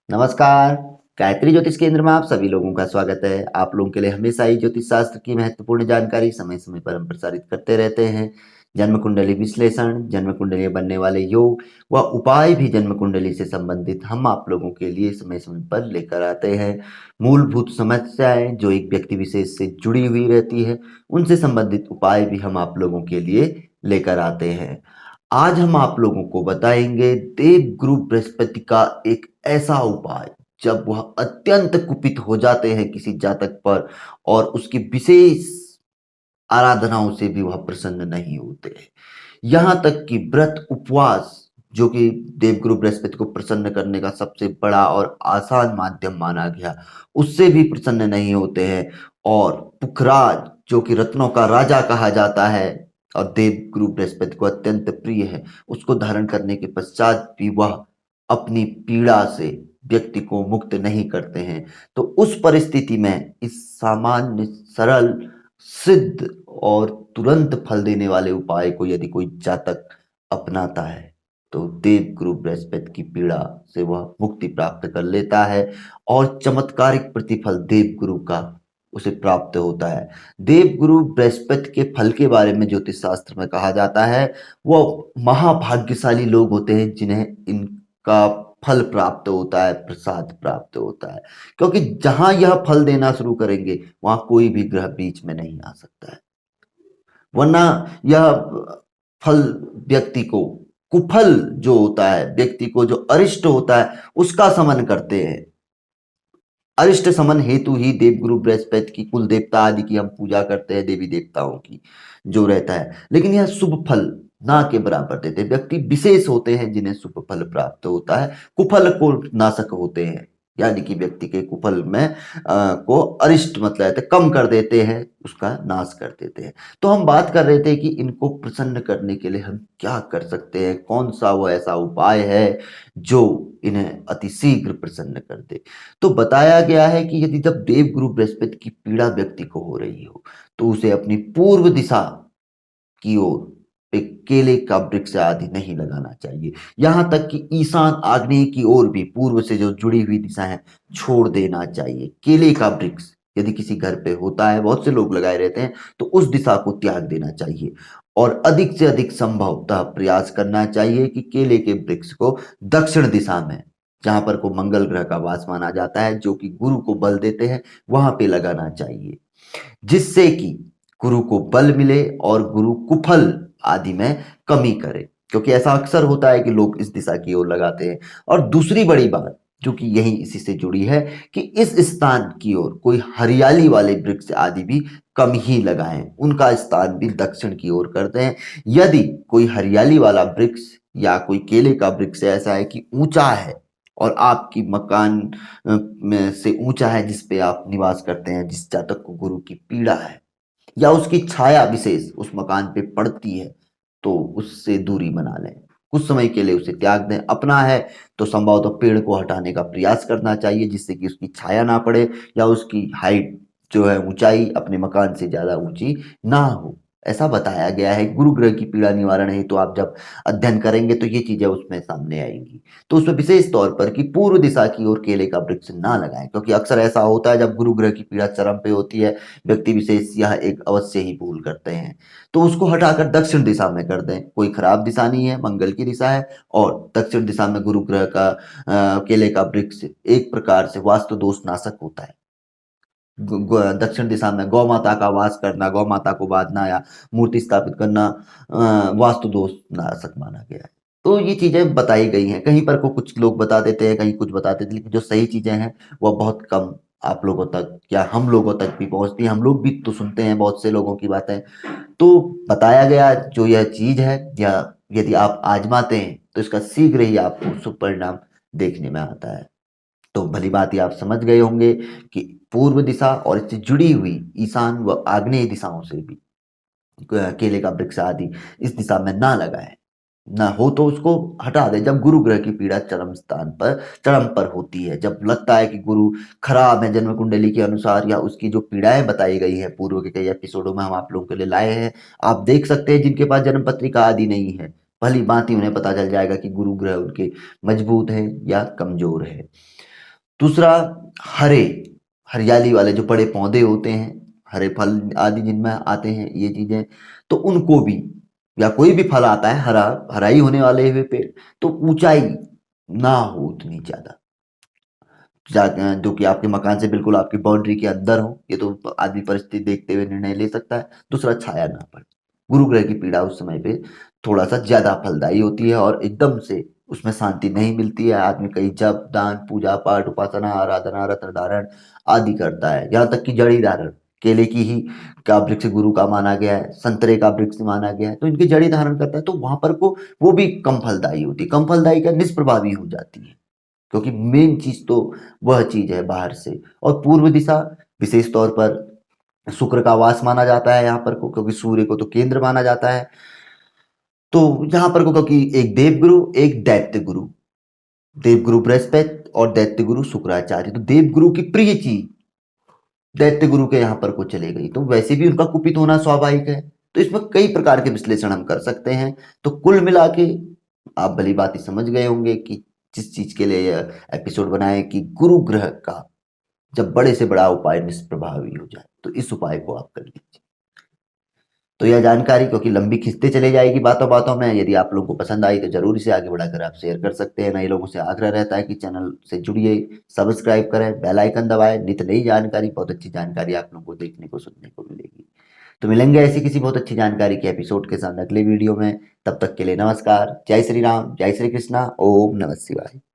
नमस्कार। गायत्री ज्योतिष केंद्र में आप सभी लोगों का स्वागत है। आप लोगों के लिए हमेशा ही ज्योतिष शास्त्र की महत्वपूर्ण जानकारी समय समय पर हम प्रसारित करते रहते हैं। जन्म कुंडली विश्लेषण, जन्म कुंडली बनने वाले योग व उपाय भी जन्म कुंडली से संबंधित हम आप लोगों के लिए समय समय पर लेकर आते हैं। मूलभूत समस्याएं जो एक व्यक्ति विशेष से जुड़ी हुई रहती है, उनसे संबंधित उपाय भी हम आप लोगों के लिए लेकर आते हैं। आज हम आप लोगों को बताएंगे देवगुरु बृहस्पति का एक ऐसा उपाय जब वह अत्यंत कुपित हो जाते हैं किसी जातक पर और उसकी विशेष आराधनाओं से भी वह प्रसन्न नहीं होते हैं। यहाँ तक कि व्रत उपवास, जो कि देवगुरु बृहस्पति को प्रसन्न करने का सबसे बड़ा और आसान माध्यम माना गया, उससे भी प्रसन्न नहीं होते हैं। और पुखराज, जो कि रत्नों का राजा कहा जाता है और देवगुरु बृहस्पति को अत्यंत प्रिय है, उसको धारण करने के पश्चात भी वह अपनी पीड़ा से व्यक्ति को मुक्त नहीं करते हैं। तो उस परिस्थिति में इस सामान्य, सरल, सिद्ध और तुरंत फल देने वाले उपाय को यदि कोई जातक अपनाता है तो देवगुरु बृहस्पति की पीड़ा से वह मुक्ति प्राप्त कर लेता है और चमत्कारिक प्रतिफल देवगुरु का उसे प्राप्त होता है। देवगुरु बृहस्पति के फल के बारे में ज्योतिष शास्त्र में कहा जाता है, वो महाभाग्यशाली लोग होते हैं जिन्हें इनका फल प्राप्त होता है, प्रसाद प्राप्त होता है। क्योंकि जहां यह फल देना शुरू करेंगे वहां कोई भी ग्रह बीच में नहीं आ सकता है, वरना यह फल व्यक्ति को, कुफल जो होता है व्यक्ति को, जो अरिष्ट होता है उसका समन करते हैं। अरिष्ट समन हेतु ही देवगुरु बृहस्पति की, कुल देवता आदि की हम पूजा करते हैं, देवी देवताओं की जो रहता है। लेकिन यह शुभ फल ना के बराबर देते, व्यक्ति विशेष होते हैं जिन्हें शुभ फल प्राप्त होता है, कुफल को नाशक होते हैं। यानी कि व्यक्ति के कुफल में को अरिष्ट मतलब कम कर देते हैं, उसका नाश कर देते हैं। तो हम बात कर रहे थे कि इनको प्रसन्न करने के लिए हम क्या कर सकते हैं, कौन सा वो ऐसा उपाय है जो इन्हें अतिशीघ्र प्रसन्न कर दे। तो बताया गया है कि यदि जब देवगुरु बृहस्पति की पीड़ा व्यक्ति को हो रही हो तो उसे अपनी पूर्व दिशा की ओर एक केले का वृक्ष आदि नहीं लगाना चाहिए। यहां तक कि ईशान आग्नेय की ओर भी पूर्व से जो जुड़ी हुई दिशा है छोड़ देना चाहिए। केले का वृक्ष यदि किसी घर पे होता है, बहुत से लोग लगाए रहते हैं, तो उस दिशा को त्याग देना चाहिए और अधिक से अधिक संभवतः प्रयास करना चाहिए कि केले के वृक्ष को दक्षिण दिशा में, जहां पर को मंगल ग्रह का वास माना जाता है, जो कि गुरु को बल देते हैं, वहां पे लगाना चाहिए, जिससे कि गुरु को बल मिले और गुरु कुफल आदि में कमी करे। क्योंकि ऐसा अक्सर होता है कि लोग इस दिशा की ओर लगाते हैं। और दूसरी बड़ी बात जो कि यही इसी से जुड़ी है कि इस स्थान की ओर कोई हरियाली वाले वृक्ष आदि भी कम ही लगाएं, उनका स्थान भी दक्षिण की ओर करते हैं। यदि कोई हरियाली वाला वृक्ष या कोई केले का वृक्ष ऐसा है कि ऊंचा है और आपकी मकान में से ऊंचा है, जिस पे आप निवास करते हैं, जिस जातक को गुरु की पीड़ा है या उसकी छाया विशेष उस मकान पे पड़ती है, तो उससे दूरी बना लें, कुछ समय के लिए उसे त्याग दें। अपना है तो संभवतः तो पेड़ को हटाने का प्रयास करना चाहिए जिससे कि उसकी छाया ना पड़े या उसकी हाइट जो है, ऊंचाई अपने मकान से ज्यादा ऊंची ना हो। ऐसा बताया गया है। गुरु ग्रह की पीड़ा निवारण है तो आप जब अध्ययन करेंगे तो ये चीजें उसमें सामने आएंगी। तो उसमें विशेष तौर पर कि पूर्व दिशा की ओर केले का वृक्ष ना लगाएं, क्योंकि अक्सर ऐसा होता है जब गुरु ग्रह की पीड़ा चरम पे होती है, व्यक्ति विशेष यह एक अवश्य ही भूल करते हैं, तो उसको हटाकर दक्षिण दिशा में कर दें। कोई खराब दिशा नहीं है, मंगल की दिशा है और दक्षिण दिशा में गुरु ग्रह का केले का वृक्ष एक प्रकार से वास्तु दोष नाशक होता है। दक्षिण दिशा में गौ माता का वास करना, गौ माता को बांधना या मूर्ति स्थापित करना वास्तु दोष नाशक माना गया है। तो ये चीजें बताई गई हैं, कहीं पर को कुछ लोग बता देते हैं, कहीं कुछ बता देते हैं, लेकिन जो सही चीजें हैं वह बहुत कम आप लोगों तक या हम लोगों तक भी पहुंचती हैं। हम लोग भी तो सुनते हैं बहुत से लोगों की बातें। तो बताया गया जो यह चीज है, या यदि आप आजमाते हैं तो इसका शीघ्र ही आपको शुभ परिणाम देखने में आता है। तो भली बात ही आप समझ गए होंगे कि पूर्व दिशा और इससे जुड़ी हुई ईशान व आग्नेय दिशाओं से भी केले का वृक्ष आदि इस दिशा में ना लगाए, ना हो तो उसको हटा दे। जब गुरु ग्रह की पीड़ा चरम स्थान पर, चरम पर होती है, जब लगता है कि गुरु खराब है जन्म कुंडली के अनुसार, या उसकी जो पीड़ाएं बताई गई है पूर्व के कई एपिसोडों में हम आप लोगों के लिए लाए हैं, आप देख सकते हैं। जिनके पास जन्म पत्रिका आदि नहीं है, भली बात ही उन्हें पता चल जाएगा कि गुरु ग्रह उनके मजबूत है या कमजोर है। दूसरा, हरे हरियाली वाले जो बड़े पौधे होते हैं, हरे फल आदि जिनमें आते हैं ये चीजें, तो उनको भी, या कोई भी फल आता है हरा, हरा ही होने वाले हुए पेड़, तो ऊंचाई ना हो उतनी ज्यादा, जो कि आपके मकान से बिल्कुल आपकी बाउंड्री के अंदर हो, ये तो आदमी परिस्थिति देखते हुए निर्णय ले सकता है। दूसरा, छाया ना पड़े। गुरु ग्रह की पीड़ा उस समय पे थोड़ा सा ज्यादा फलदायी होती है और एकदम से उसमें शांति नहीं मिलती है। आदमी कई जप दान पूजा पाठ उपासना आराधना रत्न धारण आदि करता है, यहाँ तक कि जड़ी धारण, केले की ही का वृक्ष गुरु का माना गया है, संतरे का वृक्ष माना गया है, तो इनकी जड़ी धारण करता है, तो वहां पर को वो भी कम फलदायी होती है, कम फलदायी का निष्प्रभावी हो जाती है, क्योंकि मेन चीज तो वह चीज है बाहर से। और पूर्व दिशा विशेष तौर पर शुक्र का वास माना जाता है यहाँ पर को, क्योंकि सूर्य को तो केंद्र माना जाता है। तो यहाँ पर को क्योंकि एक देवगुरु एक दैत्य गुरु, देवगुरु बृहस्पति और दैत्य गुरु शुक्राचार्य, तो देवगुरु की प्रिय चीज दैत्य गुरु के यहाँ पर को चले गई, तो वैसे भी उनका कुपित होना स्वाभाविक है। तो इसमें कई प्रकार के विश्लेषण हम कर सकते हैं। तो कुल मिला के आप भली बात ही समझ गए होंगे कि जिस चीज के लिए यह एपिसोड बनाए कि गुरु ग्रह का जब बड़े से बड़ा उपाय निष्प्रभावी हो जाए, तो इस उपाय को आप कर लीजिए। तो यह जानकारी क्योंकि लंबी खिंचते चले जाएगी बातों बातों में, यदि आप लोगों को पसंद आई तो जरूर इसे आगे बढ़ाकर आप शेयर कर सकते हैं। नए लोगों से आग्रह रहता है कि चैनल से जुड़िए, सब्सक्राइब करें, बेल आइकन दबाएं, नित नई जानकारी, बहुत अच्छी जानकारी आप लोगों को देखने को सुनने को मिलेगी। तो मिलेंगे ऐसी किसी बहुत अच्छी जानकारी के एपिसोड के साथ अगले वीडियो में। तब तक के लिए नमस्कार, जय श्री राम, जय श्री कृष्णा, ओम नमः शिवाय।